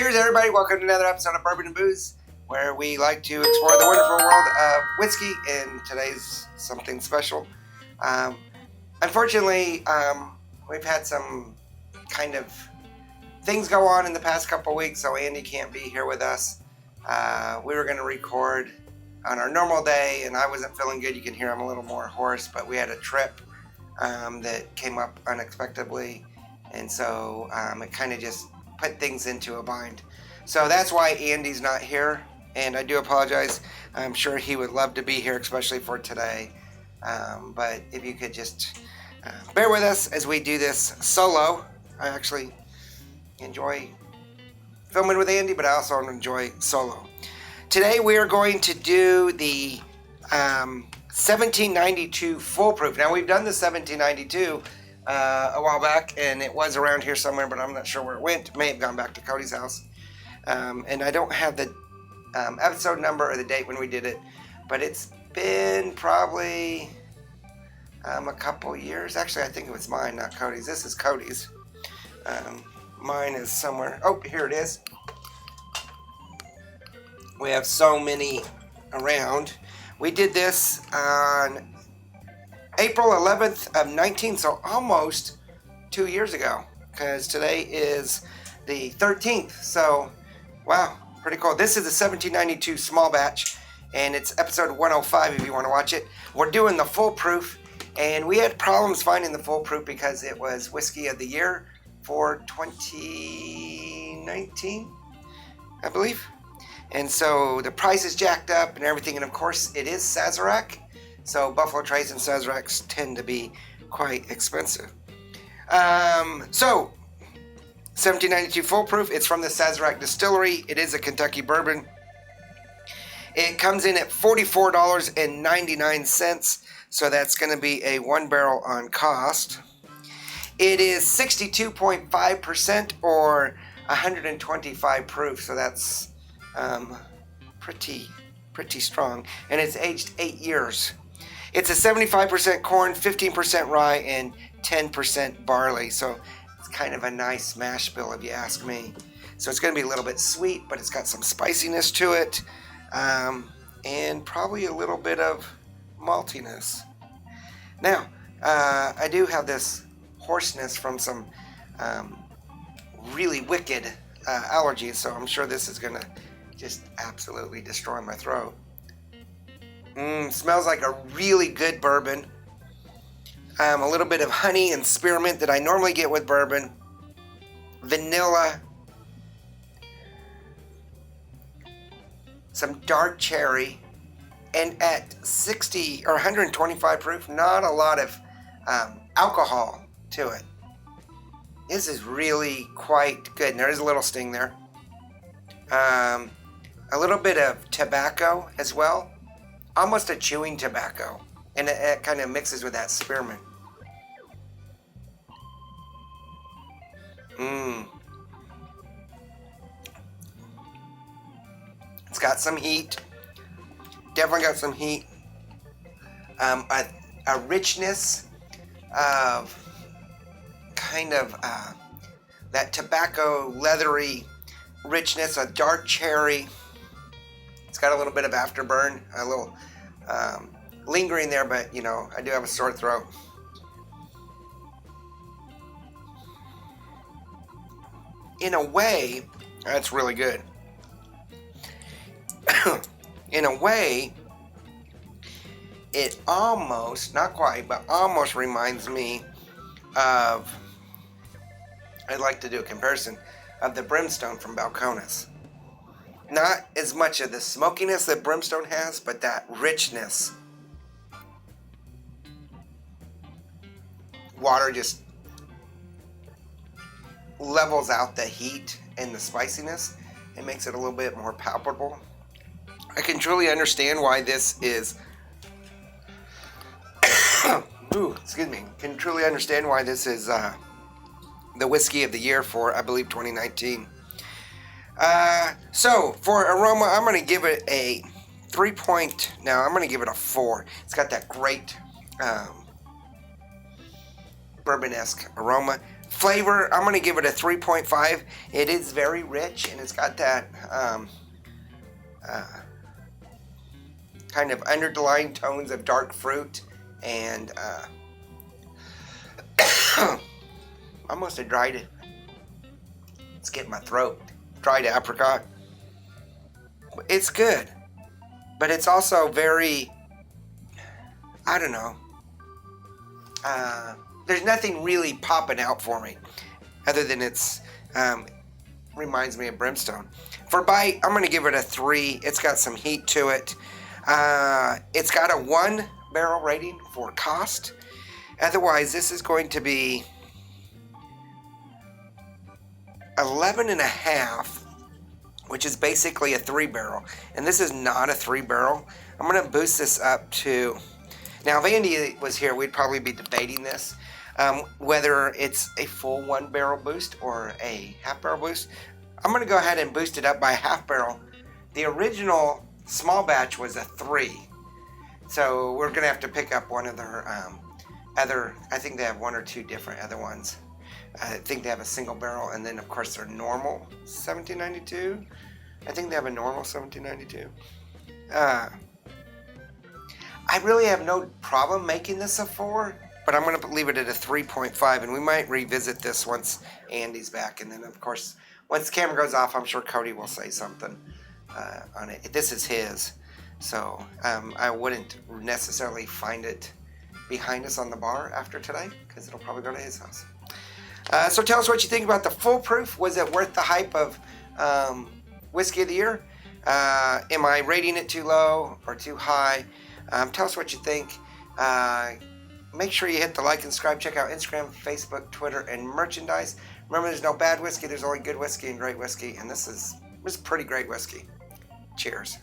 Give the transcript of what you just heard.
Cheers, everybody. Welcome to another episode of Bourbon and Booze, where we like to explore the wonderful world of whiskey, and today's something special. Unfortunately, we've had some kind of things go on in the past couple weeks, so Andy can't be here with us. We were going to record on our normal day, and I wasn't feeling good. You can hear I'm a little more hoarse, but we had a trip that came up unexpectedly, and so it kind of just put things into a bind. So that's why Andy's not here, and I do apologize. I'm sure he would love to be here, especially for today. But if you could just bear with us as we do this solo. I actually enjoy filming with Andy, but I also enjoy solo. Today we are going to do the 1792 foolproof. Now, we've done the 1792 a while back, and it was around here somewhere, but I'm not sure where it went. It may have gone back to Cody's house. And I don't have the episode number or the date when we did it, but it's been probably a couple years. Actually, I think it was mine, not Cody's. This is Cody's. Mine is somewhere. Oh, here it is. We have so many around. We did this on April 11th of 19, so almost 2 years ago, because today is the 13th. So, wow, pretty cool. This is the 1792 small batch, and it's episode 105 if you want to watch it. We're doing the foolproof, and we had problems finding the foolproof because it was whiskey of the year for 2019, I believe. And so the price is jacked up and everything, and of course it is Sazerac. So Buffalo Trace and Sazeracs tend to be quite expensive. So 1792 foolproof. It's from the Sazerac distillery. It is a Kentucky bourbon. It comes in at $44.99. So that's going to be a 1 barrel on cost. It is 62.5% or 125 proof. So that's pretty strong. And it's aged 8 years. It's a 75% corn, 15% rye, and 10% barley. So it's kind of a nice mash bill if you ask me. So it's going to be a little bit sweet, but it's got some spiciness to it. And probably a little bit of maltiness. Now, I do have this hoarseness from some really wicked allergies. So I'm sure this is going to just absolutely destroy my throat. Smells like a really good bourbon. A little bit of honey and spearmint that I normally get with bourbon. Vanilla. Some dark cherry. And at 60 or 125 proof, not a lot of alcohol to it. This is really quite good. And there is a little sting there. A little bit of tobacco as well. Almost a chewing tobacco, and it kind of mixes with that spearmint. It's got some heat. Definitely got some heat. A richness of kind of that tobacco leathery richness, a dark cherry. It's got a little bit of afterburn, a little lingering there, but, you know, I do have a sore throat. In a way, that's really good. In a way, it almost, not quite, but almost reminds me of, I'd like to do a comparison, of the Brimstone from Balcones. Not as much of the smokiness that Brimstone has, but that richness. Water just levels out the heat and the spiciness and makes it a little bit more palpable. I can truly understand why this is can truly understand why this is the whiskey of the year for, I believe, 2019. So for aroma, I'm going to give it a 3 point. Now I'm going to give it a 4. It's got that great bourbon-esque aroma. Flavor, I'm going to give it a 3.5. It is very rich, and it's got that kind of underlying tones of dark fruit and almost a dried, it's getting my throat, dried apricot. It's good, but it's also very, I don't know, there's nothing really popping out for me other than it's reminds me of Brimstone. For bite, I'm going to give it a 3. It's got some heat to it. It's got a 1 barrel rating for cost. Otherwise, this is going to be 11.5, which is basically a 3 barrel. And this is not a 3 barrel. I'm going to boost this up to, now if Andy was here, we'd probably be debating this. Whether it's a full 1 barrel boost or a half barrel boost. I'm going to go ahead and boost it up by a half barrel. The original small batch was a 3. So we're going to have to pick up one of their other, I think they have 1 or 2 different other ones. I think they have a single barrel, and then of course their normal 1792. I think they have a normal 1792. I really have no problem making this a 4. But I'm going to leave it at a 3.5, and we might revisit this once Andy's back. And then, of course, once the camera goes off, I'm sure Cody will say something on it. This is his, so I wouldn't necessarily find it behind us on the bar after today, because it'll probably go to his house. So tell us what you think about the Full Proof. Was it worth the hype of Whiskey of the Year? Am I rating it too low or too high? Tell us what you think. Make sure you hit the like and subscribe. Check out Instagram, Facebook, Twitter, and merchandise. Remember, there's no bad whiskey. There's only good whiskey and great whiskey. And this is pretty great whiskey. Cheers.